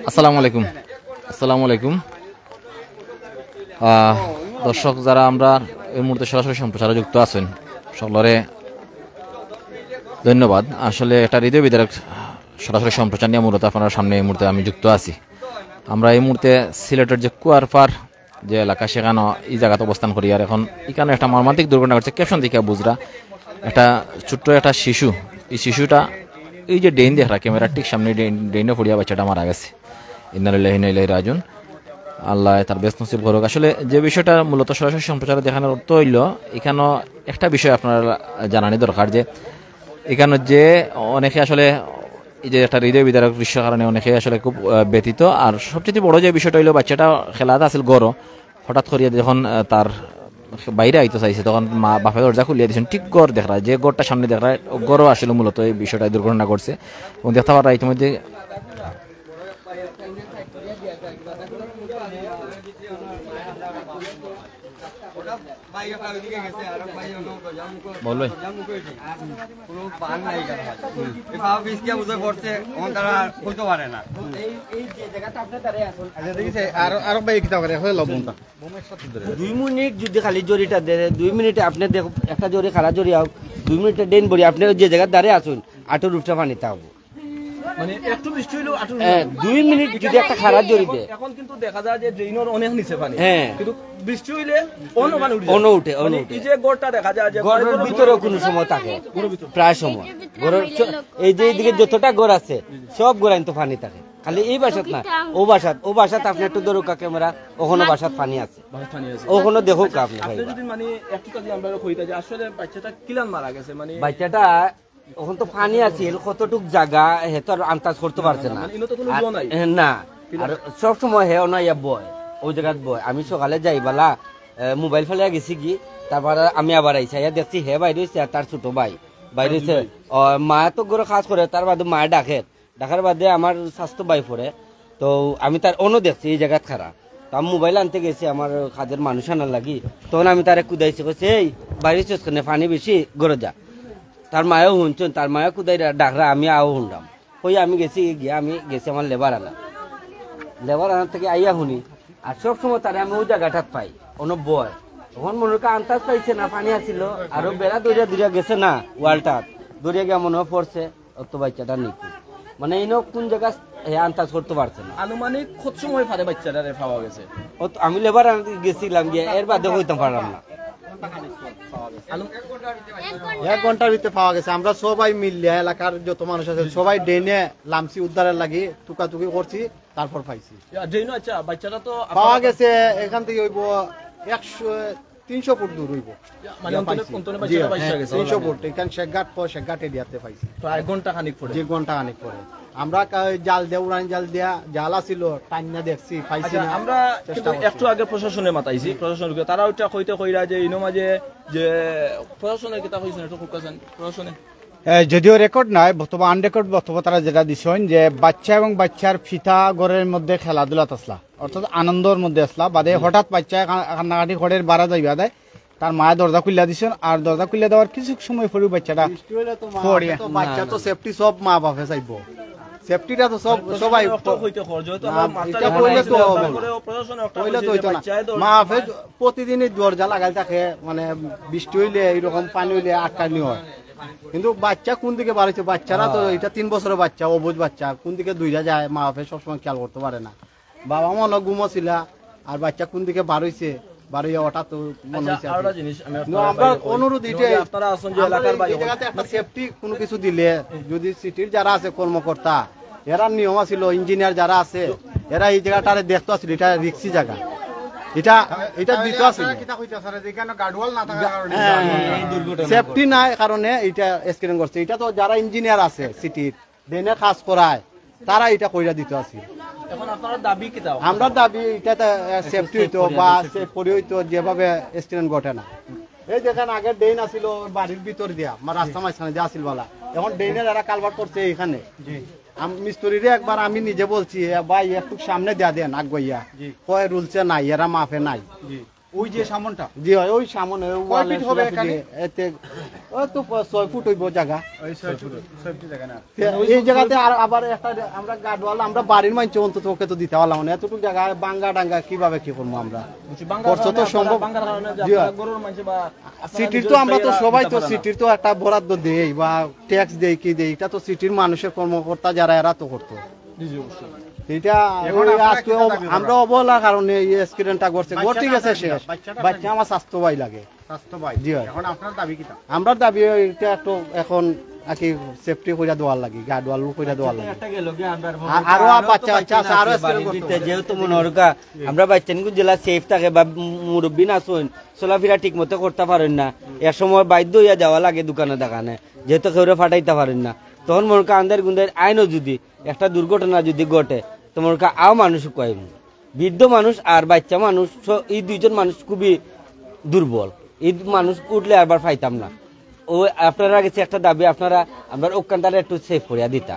আসসালামু আলাইকুম। আসসালামু আলাইকুম দর্শক যারা আমরা এই মুহূর্তে সরাসরি সম্প্রচারে যুক্ত আছেন সকলরে ধন্যবাদ। আসলে একটা হৃদয় বিদারক সরাসরি সম্প্রচার নিয়ে মূলত আপনার সামনে এই মুহূর্তে আমি যুক্ত আছি। আমরা এই মুহূর্তে সিলেটের যে কুয়ারপার যে এলাকা সেখানে এই জায়গাতে অবস্থান করি। আর এখন এখানে একটা মর্মান্তিক দুর্ঘটনা ঘটছে কেশন দিকে বুঝরা একটা ছোট্ট একটা শিশু, এই শিশুটা এই যে ডেইন দেখা ক্যামেরার ঠিক সামনে ডেইনে পড়িয়া বাচ্চাটা মারা গেছে। ইন্নালিল্লাহি ওয়া ইন্না ইলাইহি রাজিউন। আল্লাহ তার বেস্ট নসিব করুক। আসলে যে বিষয়টা মূলত সরাসরি সম্প্রচারে দেখানোর অর্থ হইল এখানে একটা বিষয় আপনার জানানি দরকার যে এখানে যে অনেকে আসলে এই যে একটা হৃদয় বিদারক দৃশ্যের কারণে অনেকে আসলে খুব ব্যতীত। আর সবচেয়ে বড় যে বিষয়টা হইলো বাচ্চাটা খেলাতে আসল গড় হঠাৎ করিয়া যখন তার বাইরে আইতে চাইছে তখন মা বাপে দরজা খুলিয়ে দিয়েছেন। ঠিক গড় দেখা যে গড়টা সামনে দেখা গড়ও আসলে মূলত এই বিষয়টা দুর্ঘটনা ঘটছে এবং দেখতে পারা ইতিমধ্যে দুই মিনিট যদি খালি জরিটা দেয় 2 মিনিটে আপনি দেখো একটা জরি খারা জরি হোক 2 মিনিটে ডেন বড়ি আপনি যে জায়গা দাঁড়িয়ে আসুন আটুর উঠতে পানিতে হবো মানে একটু বৃষ্টি হইলো 2 মিনিট যদি একটা খারা জরি দেয়। এখন কিন্তু দেখা যায় যে ড্রেইনের অনেক নিচে পানি, হ্যাঁ কিন্তু বৃষ্টি হইলে অন্য পানি উঠে অন্য এই যে গড়টা দেখা যায় যে ঘরের ভিতরেও কোনো সময় থাকে প্রায় সময় ঘরের এই যে এইদিকে যতটা ঘর আছে সব ঘর তো পানি থাকে, খালি এই বাসাত না ও বাসাত আপনি একটু দরকার ক্যামেরা ওখানে বাসাত পানি আছে ওখানে দেখো আপনি যদি মানে একটু কাজে আমরা কইতা যে আসলে বাচ্চাটা কিলান মারা গেছে মানে বাচ্চাটা ওখান তো পানি আছিল কতটুক জায়গা হে তো আন্দাজ করতে পারছে না না আর সব সময় হে না ইয়া বয় ওই জায়গাত বয়। আমি সকালে যাইবালা মোবাইল ফেলে গেছি কি তারপর আমি আবার আইসা দেখছি হে বাইরে হয়েছে আর তার ছোট ভাই বাইরে হয়েছে মা তো গরু কাজ করে তার বাদে মায়ে ডাকার বাদে আমার স্বাস্থ্য বাই পড়ে তো আমি তার অন্য দেখছি এই জায়গাত খারা তো আমি মোবাইল আনতে গেছি আমার কাজের মানুষ আনার লাগি তখন আমি তারে কুদাইছি কইছি এই বাইরে চোখখানে পানি বেশি গড়ে যা। তার মায়েও শুনছেন তার মায়ে কুদাই ডাকরা আমি আও শুনলাম কই আমি গেছি গিয়া আমি গেছি আমার লেবার আনার থেকে আইয়া শুনি আর সব সময় তারে আমি ওই জায়গাটাত পাই অন্য বয় তখন মনে হয় আন্দাজ পাইছে না পানি আসছিল আরো বেড়া দৌড়িয়া গেছে না ওয়ালটাত দৌড়িয়া গিয়া মনে হয় পড়ছে অত বাচ্চাটা নিখুঁত মানে এই কোন জায়গা আন্দাজ করতে পারছে না। আনুমানিক কত সময় ফারে বাচ্চাটা পাওয়া গেছে? আমি লেবার আনতে গেছিলাম গিয়া এর বাদে হইতে পারলাম না। 1 ঘন্টার ভিতরে পাওয়া গেছে। আমরা সবাই মিলিয়ে এলাকার যত মানুষ আছে সবাই ডেনে লামসি উদ্ধারের লাগি টুকাটুকি করছি তারপর পাইছি। আচ্ছা বাচ্চাটা তো পাওয়া গেছে এখান থেকে হইব 100-300 ফুট দূর হইব মানে অন্তনে বাচ্চাটা বাইসা গেছে 300 ফুট এখান শেখঘাট এরিয়াতে পাইছি প্রায় ঘন্টা খানিক পরে আমরা জাল দিয়ে উড়ান জাল দিয়া জাল আছিল টাইনা দেখছি পাইছি না। আমরা একটু আগে প্রশাসনের মাতাইছি প্রশাসনকে তারা ওইটা কইতে কইরা যে ইনো মাঝে যে প্রশাসনের কিতা কইছেন একটু কুকাছেন প্রশাসনে যদিও রেকর্ড নাই বর্তমান আনরেকর্ড বক্তব্য তারা যেটা দিছেন যে বাচ্চা এবং বাচ্চার ফিতা ঘরের মধ্যে খেলাধুলা আসলা অর্থাৎ আনন্দের মধ্যে আসলা বাদে হঠাৎ বাচ্চা কান্নাকাটি ঘরের বাড়া যাইবা দেয় তার মায়ের দরজা খুলিয়া দিছেন আর দরজা খুলিয়া দেওয়ার কিছু সময় পরে বাচ্চাটা বাচ্চা তো সেফটি সব মা বাপে চাইব সেফটিটা তো সবাই মা বাপে প্রতিদিনই দরজা লাগাই থাকে মানে বৃষ্টি হইলে এইরকম পানি হইলে আটকানি হয় কিন্তু বাচ্চা কোন দিকে বাড়াইছে বাচ্চারা তো এটা 3 বছরের বাচ্চা অবুঝ বাচ্চা কোন দিকে দুইটা যায় মা বাপে সবসময় খেয়াল করতে পারে না। বাবা মনে ঘুমোছিল আর বাচ্চা কোন দিকে বাড়াইছে বাড়িয়ে ওটা তো মনে হয়েছে। আমরা অনুরোধ একটা সেফটি কোনো কিছু দিলে যদি সিটির যারা আছে কর্মকর্তা এরা নিয়ম আছিল ইঞ্জিনিয়ার যারা আছে এরা এই জায়গাটা দেখতে আসছিল এটা রিক্সি জায়গা এটা দিতে আসছিল সেফটি নাই কারণে এটা স্ক্রিন করছে। এটা তো যারা ইঞ্জিনিয়ার আছে সিটির ডেনে কাজ করায় তারা এটা কইরা দিতে আসছিল। আমরা দাবি এটা সেফটি হইতো বা পরি হইতো যেভাবে স্ক্রিন ঘটে না। এই দেখেন আগে ড্রেন আসিল বাড়ির ভিতর দিয়া রাস্তা মাঝখানে যে আসিল বলা এখন ড্রেনের এরা কালভার করছে এখানে মিস্ত্রিরে একবার আমি নিজে বলছি ভাই একটু সামনে দেয়া দেন আগুইয়া কয় রুলসে নাই এরা মাফে নাই ওই যে সামনটা জি হয় ওই সামনে ওই কয় ফিট হবে ওয়ালে এখানে? এতে ওই তো 6 ফুট হইব জায়গা ওই 6 ফুট জায়গা না এই জায়গাতে আর আবার একটা আমরা গাডওয়াল আমরা বাড়ির মানছে অন্তত ওকে তো দিতে পারলাম না এতটুকু জায়গা বাঙ্গা ডাঙ্গা কিভাবে কি করবো আমরা খরচ তো সম্ভব জি হয়। সিটির তো আমরা তো সবাই তো সিটির তো একটা বরাদ্দ দেই বা ট্যাক্স দেই কি দেই এটা তো সিটির মানুষের কর্মকর্তা যারা এরা তো করতো এটা এখন ওই আপনারা আজকে কিটা দাবি করেন? আমরা অবহেলার কারণে এই অ্যাক্সিডেন্টটা করছে ঘর ঠিক আছে শেষ বাচ্চা আমার স্বাস্থ্য ভাই লাগে স্বাস্থ্য ভাই জি হয়। এখন আপনার দাবি কিটা আমরা দাবি এটা একটু এখন আর কি সেফটি কইরা দেওয়ার লাগি গাডওয়াল কইরা দেওয়ার লাগি একটা গেল কি আমরা আরো বাচ্চা তো আছে, আরো আছে আছে, বাড়ির ভিতরে, যেহেতু মনে হরকা আমরা বাচ্চা নিকু জেলা সেফ থাকে বা মুরব্বী না শুন চলাফেরা ঠিক মতো করতে পারেন না এর সময় বাধ্য হইয়া যাওয়া লাগে দোকানে দোকানে যেহেতু কেউ ফাটাইতে পারেন না তখন মনে করেন আন্দার গুন্দের আইনও যদি একটা দুর্ঘটনা যদি ঘটে তো মনে করেন আও মানুষ কয় বৃদ্ধ মানুষ আর বাচ্চা মানুষ এই দুইজন মানুষ খুবই দুর্বল এই মানুষ উঠলে আবার পাইতাম না ও আপনারা কাছে একটা দাবি আপনারা আমরা ওখানটারে একটু সেফ করিয়া দিতা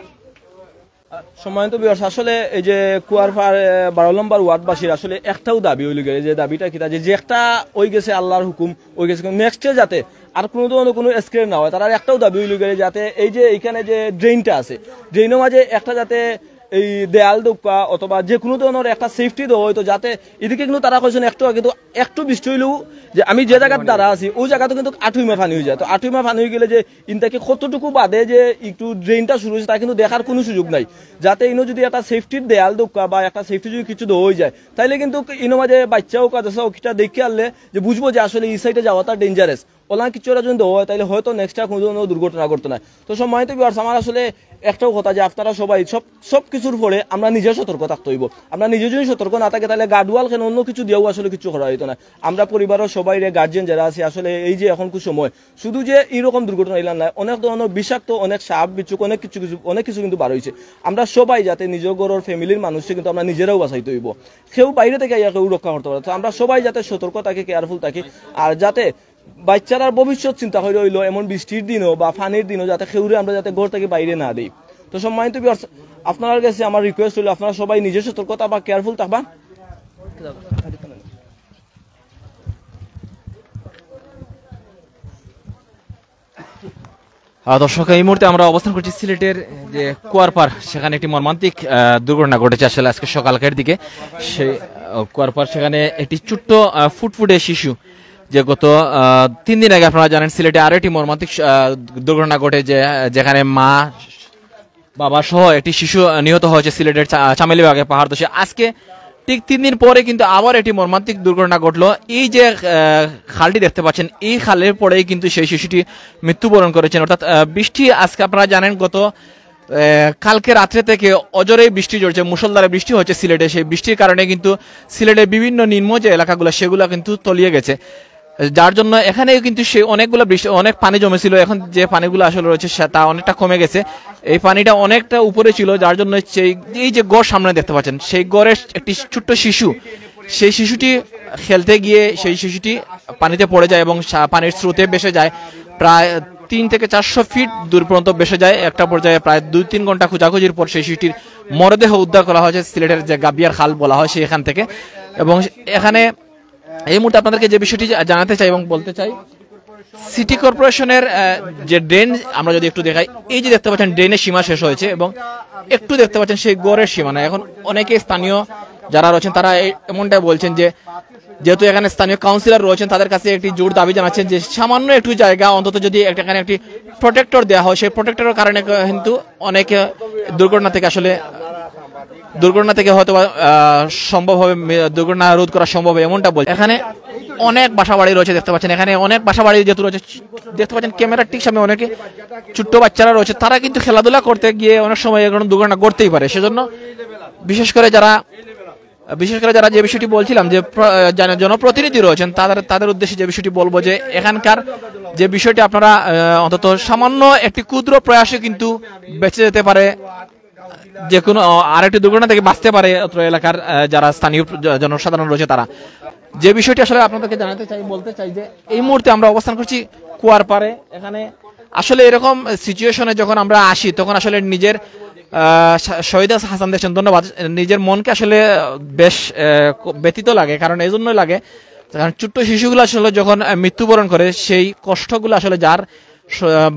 সম্মানিত ভিউয়ার্স আসলে এই যে কুয়ারপাড় 12 নম্বর ওয়ার্ডবাসীর আসলে একটাও দাবি হইল গেছে যে দাবিটা কিটা যে একটা ওই গেছে আল্লাহর হুকুম ওই গেছে নেক্সটে যাতে আর কোনো ধরনের কোনো স্ক্রিন না হয় তার একটাও দাবি হইল গেছে যাতে এই যে এইখানে যে ড্রেনটা আছে ড্রেনের মাঝে একটা যাতে এই দেয়াল দোকা অথবা যে কোনো ধরনের একটা সেফটি দেওয়া হয়তো যাতে এদিকে কিন্তু তারা কইছেন একটু বৃষ্টি হইলেও যে আমি যে জায়গার দ্বারা আছি ওই জায়গাতে কিন্তু 8 মাস পানি হয়ে যায় তো 8 মাস পানি হয়ে গেলে যে ইনটাকে কতটুকু বাদে যে একটু ড্রেনটা শুরু হয়েছে তা কিন্তু দেখার কোনো সুযোগ নাই যাতে ইনো যদি একটা সেফটির দেয়াল দোকা বা একটা সেফটি যদি কিছু দেওয়া হয়ে যায় তাইলে কিন্তু ইনো মাঝে বাচ্চাও কাজ আছে ওটা দেখে আনলে যে বুঝবো যে আসলে এই সাইডে যাওয়াটা ডেঞ্জারাস ওলা কিছু যদি দেওয়া হয় তাহলে হয়তো নেক্সট কোনো ধরনের দুর্ঘটনা ঘটতো না তো সম্মানিত ভিউয়ার্স আমার আসলে একটাও কথা যে আপনারা সবাই সব কিছুর পরে আমরা নিজে সতর্ক থাকতে হইব আমরা নিজে যদি সতর্ক না থাকে তাহলে গার্ডওয়াল কেন অন্য কিছু দিয়েও আসলে কিছু করা হইতো না আমরা পরিবারের সবাই গার্জিয়ান যারা আছে আসলে এই যে এখন সময় শুধু যে এইরকম দুর্ঘটনা এলাম না অনেক ধরনের বিষাক্ত অনেক সাপ বিচ্ছুক অনেক কিছু কিন্তু বার হয়েছে আমরা সবাই যাতে নিজের ঘরের ফ্যামিলির মানুষকে কিন্তু আমরা নিজেরাও বাঁচাইতে হইব কেউ বাইরে থেকে কেউ রক্ষা করতে পারে তো আমরা সবাই যাতে সতর্ক থাকি কেয়ারফুল থাকি আর যাতে বাচ্চারার ভবিষ্যৎ চিন্তা করে হইলো এমন বৃষ্টির দিনও বা ফানির দিনও যাতে খেউরে আমরা যাতে ঘর থেকে বাইরে না দিই তো সম্মানিত ভিউয়ার্স আপনার কাছে আমার রিকোয়েস্ট হলো আপনারা সবাই নিজের সতর্কতা বা কেয়ারফুল থাকবা দর্শক এই মুহূর্তে আমরা অবস্থান করছি সিলেটের যে কুয়ারপাড় সেখানে একটি মর্মান্তিক দুর্ঘটনা ঘটেছে আসলে আজকে সকালকের দিকে সেই কুয়ারপাড় সেখানে একটি ছোট্ট ফুটফুটে শিশু যে গত 3 দিন আগে আপনারা জানেন সিলেটে আরো একটি মর্মান্তিক দুর্ঘটনা ঘটে যেখানে মা বাবা সহ একটি শিশু নিহত হয়েছে সিলেটের চামেলিবাগে পাহাড় দোষে আজকে ঠিক 3 দিন পরে কিন্তু আবার একটি মর্মান্তিক দুর্ঘটনা ঘটলো এই যে খালটি দেখতে পাচ্ছেন এই খালের পরেই কিন্তু সেই শিশুটি মৃত্যুবরণ করেছেন অর্থাৎ বৃষ্টি আজকে আপনারা জানেন গত কালকে রাত্রে থেকে অজরেই বৃষ্টি ঝরছে মুষলধারে বৃষ্টি হচ্ছে সিলেটে সেই বৃষ্টির কারণে কিন্তু সিলেটের বিভিন্ন নিম্ন যে এলাকাগুলো সেগুলো কিন্তু তলিয়ে গেছে যার জন্য এখানে কিন্তু সে অনেকগুলো বৃষ্টি অনেক পানি জমেছিল এখন যে পানিগুলো আসলে রয়েছে তা অনেকটা কমে গেছে এই পানিটা অনেকটা উপরে ছিল যার জন্য এই যে গড় সামনে দেখতে পাচ্ছেন সেই গড়ের একটি ছোট্ট শিশু সেই শিশুটি খেলতে গিয়ে সেই শিশুটি পানিতে পড়ে যায় এবং পানির স্রোতে ভেসে যায় প্রায় 300 থেকে 400 ফিট দূর পর্যন্ত ভেসে যায় একটা পর্যায়ে প্রায় 2-3 ঘন্টা খোঁজাখুঁজির পর সেই শিশুটির মরদেহ উদ্ধার করা হয়েছে সিলেটের যে গাবিয়ার খাল বলা হয় সেখান থেকে এবং এখানে এই মুহূর্তে আপনাদেরকে যে বিষয়টি জানাতে চাই এবং বলতে চাই সিটি কর্পোরেশনের যে ড্রেন আমরা যদি একটু দেখাই এই যে দেখতে পাচ্ছেন ড্রেনের সীমা শেষ হয়েছে এবং একটু দেখতে পাচ্ছেন সেই গড়ের সীমানা এখন অনেকে স্থানীয় যারা রয়েছেন তারা এমনটাই বলছেন যে যেহেতু এখানে স্থানীয় কাউন্সিলর রয়েছেন তাদের কাছে একটি জোর দাবি জানাচ্ছেন যে সামান্য একটু জায়গা অন্তত যদি এখানে একটি প্রোটেক্টর দেওয়া হয় সেই প্রোটেক্টরের কারণে কিন্তু অনেক দুর্ঘটনা থেকে হয়তো সম্ভব হবে দুর্ঘটনা রোধ করা সম্ভব হবে এমনটা বলছে এখানে অনেক বাসাবাড়ি রয়েছে দেখতে পাচ্ছেন এখানে অনেক বাসাবাড়ি যেহেতু রয়েছে দেখতে পাচ্ছেন ক্যামেরার ঠিক সামনে অনেকে ছোট্ট বাচ্চারা রয়েছে তারা কিন্তু খেলাধুলা করতে গিয়ে অনেক সময় এরকম দুর্ঘটনা ঘটতেই পারে সেজন্য বিশেষ করে যারা যে বিষয়টি বলছিলাম যে জনপ্রতিনিধি রয়েছেন তাদের উদ্দেশ্যে যে বিষয়টি বলবো যে এখানকার যে বিষয়টি আপনারা অন্তত সামান্য একটি ক্ষুদ্র প্রয়াসে কিন্তু বেঁচে যেতে পারে যে কোনো আরেকটি দুর্ঘটনা থেকে বাঁচতে পারে অত্র এলাকার যারা স্থানীয় জনসাধারণ রয়েছে তারা যে বিষয়টি আসলে আপনাদেরকে বলতে চাই যে এই মুহূর্তে আমরা অবস্থান করছি কুয়ারপাড়ে এখানে আসলে এরকম সিচুয়েশনে যখন আমরা আসি তখন আসলে নিজের শহীদ হাসান দেখছেন ধন্যবাদ নিজের মনকে আসলে বেশ ব্যথিত লাগে কারণ এই জন্যই লাগে কারণ ছোট্ট শিশুগুলো আসলে যখন মৃত্যুবরণ করে সেই কষ্টগুলো আসলে যার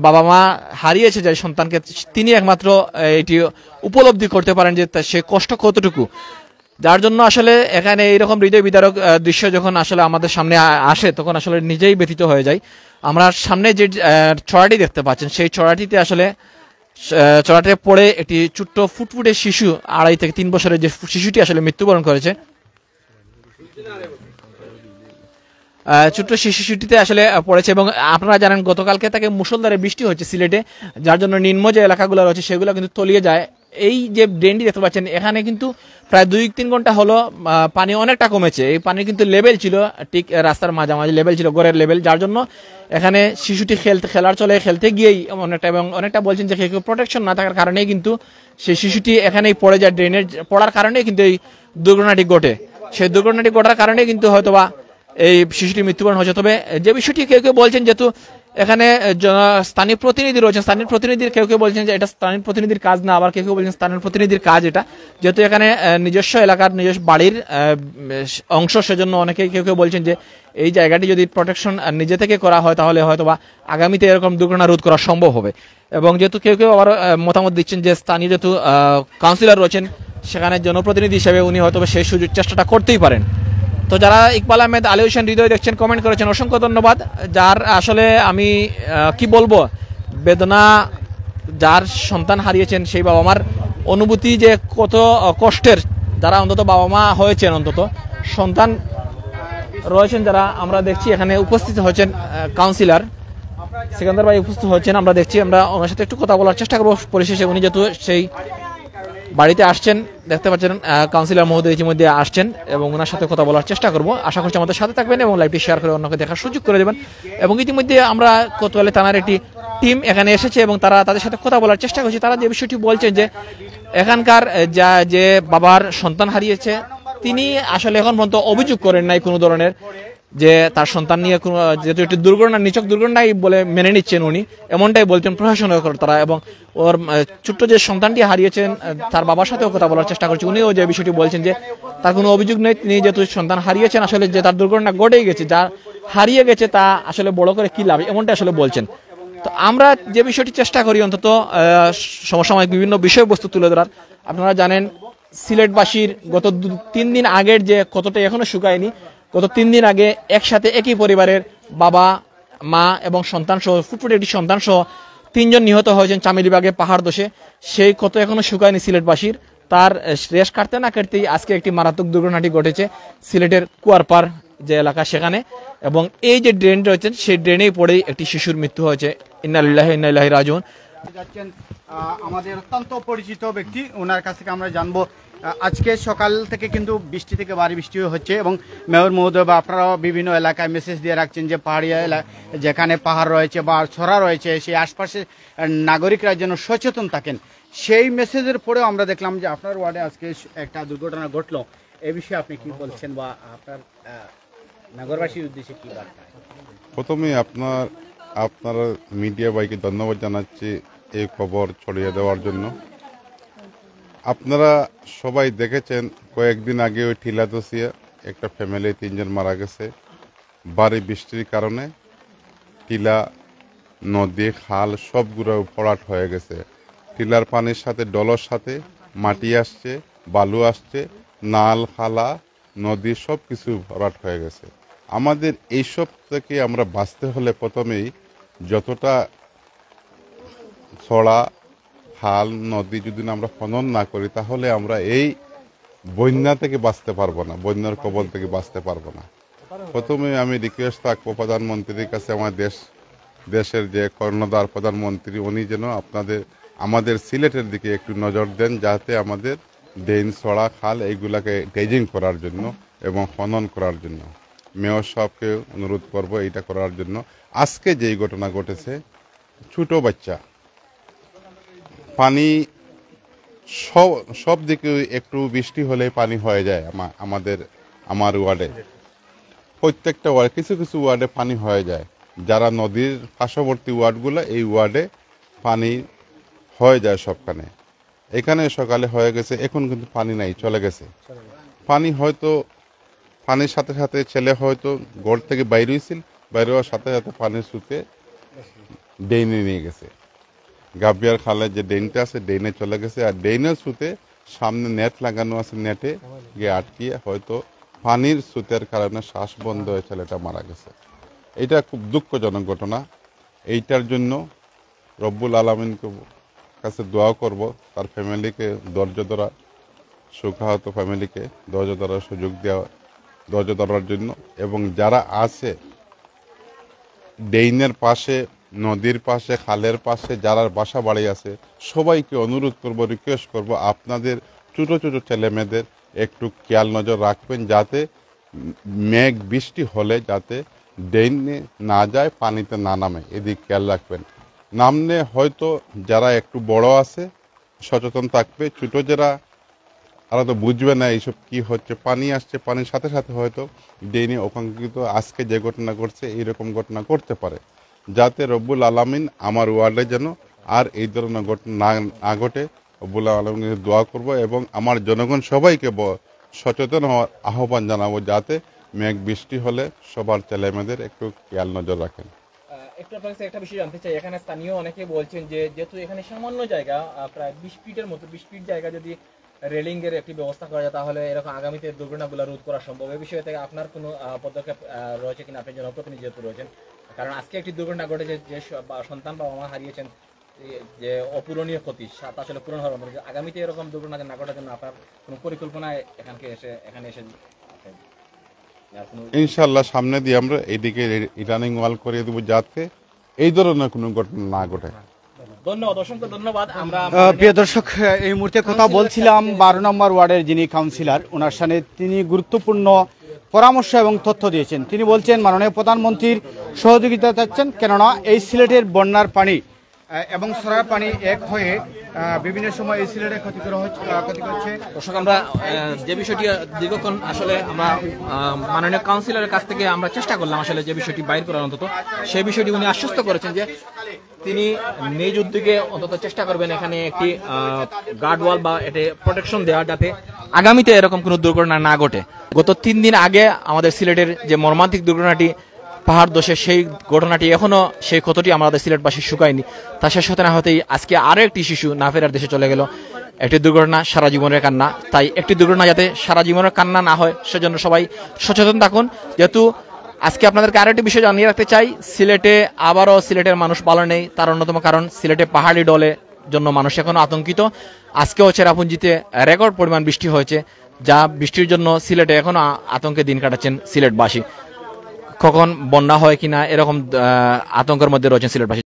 বাবা মা হারিয়েছে যে সন্তানকে, তিনি একমাত্র এটি উপলব্ধি করতে পারেন যে সে কষ্ট কতটুকু। যার জন্য আসলে এখানে এইরকম হৃদয় বিদারক দৃশ্য যখন আসলে আমাদের সামনে আসে তখন আসলে নিজেই ব্যথিত হয়ে যায়। আমরা সামনে যে ছড়াটি দেখতে পাচ্ছেন সেই ছড়াটিতে আসলে ছড়াটিতে পড়ে একটি ছোট্ট ফুটফুটে শিশু 2.5 থেকে 3 বছরের যে শিশুটি আসলে মৃত্যুবরণ করেছে, ছোট্ট শিশুটিতে আসলে পড়েছে। এবং আপনারা জানেন গতকালকে তাকে মুষলধারে বৃষ্টি হচ্ছে সিলেটে, যার জন্য নিম্ন যে এলাকাগুলো রয়েছে সেগুলো কিন্তু তলিয়ে যায়। এই যে ড্রেনটি দেখতে পাচ্ছেন এখানে কিন্তু প্রায় 2-3 ঘন্টা হলো পানি অনেকটা কমেছে। এই পানির কিন্তু লেভেল ছিল ঠিক রাস্তার মাঝামাঝি লেভেল ছিল, গড়ের লেভেল, যার জন্য এখানে শিশুটি খেলতে গিয়েই অনেকটা বলছেন যে কেউ প্রোটেকশন না থাকার কারণেই কিন্তু সেই শিশুটি এখানেই পড়ে যায়। ড্রেনের পড়ার কারণেই কিন্তু এই দুর্ঘটনাটি ঘটে। সেই দুর্ঘটনাটি ঘটার কারণে কিন্তু হয়তোবা এই শিশুটি মৃত্যুবরণ হয়েছে। তবে যে বিষয়টি কেউ কেউ বলছেন, যেহেতু এখানে স্থানীয় প্রতিনিধি রয়েছেন, স্থানীয় প্রতিনিধির কেউ কেউ বলছেন যে এটা স্থানীয় প্রতিনিধির কাজ না, আবার কেউ কেউ বলছেন স্থানীয় প্রতিনিধির কাজ এটা, যেহেতু এখানে নিজস্ব এলাকার নিজস্ব বাড়ির অংশ, সেজন্য অনেকে কেউ কেউ বলছেন যে এই জায়গাটি যদি প্রোটেকশন নিজে থেকে করা হয় তাহলে হয়তোবা আগামীতে এরকম দুর্ঘটনা রোধ করা সম্ভব হবে। এবং যেহেতু কেউ কেউ আবার মতামত দিচ্ছেন যে স্থানীয় যেহেতু কাউন্সিলর রয়েছেন সেখানে জনপ্রতিনিধি হিসেবে উনি হয়তো সেই সুযোগ চেষ্টাটা করতেই পারেন। তো যারা ইকবাল আহমেদ, আলী হোসেন হৃদয় দেখছেন, কমেন্ট করেছেন, অসংখ্য ধন্যবাদ। যার আসলে আমি কি বলবো, বেদনা, যার সন্তান হারিয়েছেন সেই বাবা মার অনুভূতি যে কত কষ্টের, যারা অন্তত বাবা মা হয়েছেন, অন্তত সন্তান রয়েছেন যারা, আমরা দেখছি এখানে উপস্থিত হয়েছেন কাউন্সিলর সিকান্দার ভাই উপস্থিত হয়েছেন, আমরা দেখছি। আমরা ওনার সাথে একটু কথা বলার চেষ্টা করবো পরিশেষে। উনি যেহেতু সেই বাড়িতে আসছেন, দেখতে পাচ্ছেন কাউন্সিলর মহোদয় ইতিমধ্যে আসছেন এবং ওনার সাথে কথা বলার চেষ্টা করবো। আশা করছি আমাদের সাথে থাকবেন এবং লাইভটি শেয়ার করে অন্যকে দেখার সুযোগ করে দেবেন। এবং ইতিমধ্যে আমরা কোতোয়ালি থানার একটি টিম এখানে এসেছে এবং তারা তাদের সাথে কথা বলার চেষ্টা করছে। তারা যে বিষয়টি বলছেন যে এখানকার যে বাবার সন্তান হারিয়েছে তিনি আসলে এখন পর্যন্ত অভিযোগ করেন নাই কোনো ধরনের, যে তার সন্তান নিয়ে কোনো, যেহেতু একটি দুর্ঘটনা, নিছক দুর্ঘটনাই বলে মেনে নিচ্ছেন উনি, এমনটাই বলছেন প্রশাসনের তারা। এবং ওর ছোট্ট যে সন্তানটি হারিয়েছেন তার বাবার সাথেও কথা বলার চেষ্টা করছে। উনিও যে বিষয়টি বলছেন যে তার কোনো অভিযোগ নেই, তিনি যেহেতু সন্তান হারিয়েছেন, আসলে যে তার দুর্ঘটনা ঘটেই গেছে, যা হারিয়ে গেছে তা আসলে বড় করে কি লাভ, এমনটা আসলে বলছেন। তো আমরা যে বিষয়টি চেষ্টা করি অন্তত সমসাময়িক বিভিন্ন বিষয়বস্তু তুলে ধরার। আপনারা জানেন সিলেটবাসীর গত 3 দিন আগের যে কতটা এখনো শুকায়নি, গত 3 দিন আগে একসাথে একই পরিবারের বাবা মা এবং সন্তান সহ, ফুটফুটে একটি সন্তান সহ 3 জন নিহত হয়েছেন চামেলিবাগে পাহাড় দোষে। সেই কত এখনো শুকায়নি সিলেটবাসীর, তার রেশ কাটতে না কাটতেই আজকে একটি মারাত্মক দুর্ঘটনাটি ঘটেছে সিলেটের কুয়ারপাড় যে এলাকা সেখানে। এবং এই যে ড্রেন রয়েছেন সেই ড্রেনেই পড়েই একটি শিশুর মৃত্যু হয়েছে। ইন্না লিল্লাহি ওয়া ইন্না ইলাইহি রাজিউন। যাচ্ছেন আমাদের অত্যন্ত পরিচিত ব্যক্তি, ওনার কাছ থেকে আমরা জানবো। আজকে সকাল থেকে কিন্তু বৃষ্টি থেকে ভারী বৃষ্টি হচ্ছে এবং মেয়র মহোদয় বা আপনারাও বিভিন্ন এলাকায় মেসেজ দিয়ে রাখছেন যে পাহাড়িয়া যেখানে পাহাড় রয়েছে বা ছড়া রয়েছে সেই আশপাশে নাগরিকরা যেন সচেতন থাকেন। সেই মেসেজের পরেও আমরা দেখলাম যে আপনার ওয়ার্ডে আজকে একটা দুর্ঘটনা ঘটলো। এই বিষয়ে আপনি কি বলছেন বা আপনার নগরবাসীর উদ্দেশ্যে কি বার্তা? প্রথমে আপনারা মিডিয়া ভাইকে ধন্যবাদ জানাচ্ছি এই খবর ছড়িয়ে দেওয়ার জন্য। আপনারা সবাই দেখেছেন কয়েকদিন আগে ওই টিলাদোসিয়া একটা ফ্যামিলি 3 জন মারা গেছে ভারী বৃষ্টির কারণে। টিলা, নদী, খাল সবগুলো ভরাট হয়ে গেছে। টিলার পানির সাথে ডলর সাথে মাটি আসছে, বালু আসছে, নাল, খালা, নদী সব কিছু ভরাট হয়ে গেছে। আমাদের এইসব থেকে আমরা বাঁচতে হলে প্রথমেই যতটা ছড়া, খাল, নদী যদি আমরা খনন না করি তাহলে আমরা এই বন্যা থেকে বাঁচতে পারবো না, বন্যার কবল থেকে বাঁচতে পারবো না। প্রথমে আমি রিকোয়েস্ট থাকবো প্রধানমন্ত্রীর কাছে, দেশের যে কর্ণধার প্রধানমন্ত্রী, উনি যেন আমাদের সিলেটের দিকে একটু নজর দেন, যাতে আমাদের ড্রেন, ছড়া, খাল এইগুলাকে ড্রেজিং করার জন্য এবং খনন করার জন্য। মেয়র সাহেবকে অনুরোধ করবো এইটা করার জন্য। আজকে যেই ঘটনা ঘটেছে, ছোট বাচ্চা, পানি সব দিকে একটু বৃষ্টি হলে পানি হয়ে যায় আমার ওয়ার্ডে, প্রত্যেকটা ওয়ার্ডে কিছু কিছু ওয়ার্ডে পানি হয়ে যায়। যারা নদীর পার্শ্ববর্তী ওয়ার্ডগুলো, এই ওয়ার্ডে পানি হয়ে যায় সবখানে। এখানে সকালে হয়ে গেছে, এখন কিন্তু পানি নাই, চলে গেছে। পানি হয়তো পানির সাথে সাথে ছেলে হয়তো গড় থেকে বাইরে হয়েছিল, বাইরে হওয়ার সাথে সাথে পানির স্রোতে ডেইনে নিয়ে গেছে। গাবিয়ার খালে যে ডেইনটা আছে ডেইনে চলে গেছে, আর ডেইনের স্রোতে সামনে নেট লাগানো আছে, নেটে গিয়ে আটকিয়ে হয়তো পানির স্রোতের কারণে শ্বাস বন্ধ হয়ে ছেলেটা মারা গেছে। এটা খুব দুঃখজনক ঘটনা। এইটার জন্য রব্বুল আলমিনকে কাছে দোয়া করব, তার ফ্যামিলিকে ধৈর্য ধরা, সুখাহত ফ্যামিলিকে ধৈর্য ধরার সুযোগ দেওয়া, ধৈর্য ধরার জন্য, এবং যারা আছে ডেইনের পাশে, নদীর পাশে, খালের পাশে যারা বাসা বাড়ি আছে সবাইকে অনুরোধ করব, রিকোয়েস্ট করব, আপনাদের ছোটো ছোটো ছেলে মেয়েদের একটু খেয়াল নজর রাখবেন, যাতে মেঘ বৃষ্টি হলে যাতে ডেইনে না যায়, পানিতে না নামে, এদিক খেয়াল রাখবেন। নামলে হয়তো যারা একটু বড় আছে সচেতন থাকবে, ছোটো যারা তারা তো বুঝবে না এইসব কি হচ্ছে, পানি আসছে, পানির সাথে সাথে হয়তো ডেইনে অকাঙ্ক্ষিত আজকে যে ঘটনা ঘটছে এইরকম ঘটনা করতে পারে, যাতে রব্বুল আলামিন আমার ওয়ার্ডে যেন আর এই ধরনের ঘটনা না ঘটে, রব্বুল আলামিনের দোয়া করব, এবং আমার জনগণ সবাইকে সচেতন হওয়ার আহ্বান জানাবো, যাতে মেঘ বৃষ্টি হলে সবার ছেলেমেয়েদের একটু খেয়াল নজর রাখেন। একটু আপনার কাছে একটা বিষয় জানতে চাই, এখানে স্থানীয় অনেকে বলছেন যে যেহেতু এখানে সামান্য জায়গা, প্রায় 20 ফিটের মতো, 20 ফিট জায়গা যদি রেলিং এর একটি ব্যবস্থা করা যায় তাহলে এরকম আগামীতে দুর্ঘটনাগুলো রোধ করা সম্ভব। এই বিষয়ে থেকে আপনার কোনো পদক্ষেপ রয়েছে কিনা? আপনি জনপ্রতিনিধি যেহেতু রয়েছেন, কারণ আজকে একটি দুর্ঘটনা ঘটেছে, যে সন্তান বাবা মা হারিয়েছেন, যে অপূরণীয় ক্ষতি তা আসলে পূরণ হওয়ার মতো, আগামীতে এরকম দুর্ঘটনা না ঘটার জন্য আপনার কোনো পরিকল্পনা এখানে এসে ইনশাল্লাহ সামনে দিয়ে আমরা এইদিকে রিটার্নিং ওয়াল করিয়ে দেবো, যাতে এই ধরনের কোনো ঘটনা না ঘটে। ধন্যবাদ, অসংখ্য ধন্যবাদ। আমরা প্রিয় দর্শক, এই মুহূর্তে কথা বলছিলাম 12 নম্বর ওয়ার্ডের যিনি কাউন্সিলর, ওনার সামনে তিনি গুরুত্বপূর্ণ পরামর্শ এবং তথ্য দিয়েছেন। তিনি বলছেন মাননীয় প্রধানমন্ত্রীর সহযোগিতা চাচ্ছেন, কেননা এই সিলেটের বন্যার পানি এবং সরার পানি এক হয়ে বিভিন্ন সময় এই সিলেটে ক্ষতি করছে। দর্শক, আমরা যে বিষয়টি দীর্ঘক্ষণ আসলে আমরা মাননীয় কাউন্সিলরের কাছ থেকে আমরা চেষ্টা করলাম আসলে যে বিষয়টি বাইর করার, অন্তত সেই বিষয়টি উনি আশ্বস্ত করেছেন যে তিনি নিজ উদ্যোগে অন্তত চেষ্টা করবেন এখানে একটি গার্ড ওয়াল বা এতে প্রোটেকশন দেওয়া, যাতে আগামীতে এরকম কোনো দুর্ঘটনা না ঘটে। গত 3 দিন আগে আমাদের সিলেটের যে মর্মান্তিক দুর্ঘটনাটি পাহাড় দোষে, সেই ঘটনাটি এখনো সেই ক্ষতটি আমাদের সিলেটবাসী শুকায়নি। তা শেষ হতে না হতেই আজকে আরো একটি শিশু না ফেরার দেশে চলে গেল। একটি দুর্ঘটনা সারা জীবনের কান্না, তাই একটি দুর্ঘটনা যাতে সারা জীবনের কান্না না হয় সেজন্য সবাই সচেতন থাকুন। যেহেতু আজকে আপনাদেরকে আরো একটি বিষয় জানিয়ে রাখতে চাই, সিলেটে আবারও সিলেটের মানুষ ভালো নেই, তার অন্যতম কারণ সিলেটে পাহাড়ি ডলে জন্য মানুষ এখনো আতঙ্কিত। আজকেও চেরাপুঞ্জিতে রেকর্ড পরিমাণ বৃষ্টি হয়েছে, যা বৃষ্টির জন্য সিলেটে এখনো আতঙ্কে দিন কাটাচ্ছেন সিলেটবাসী। কখন বন্যা হয় কিনা এরকম আতঙ্কের মধ্যে রয়েছেন সিলেটবাসী।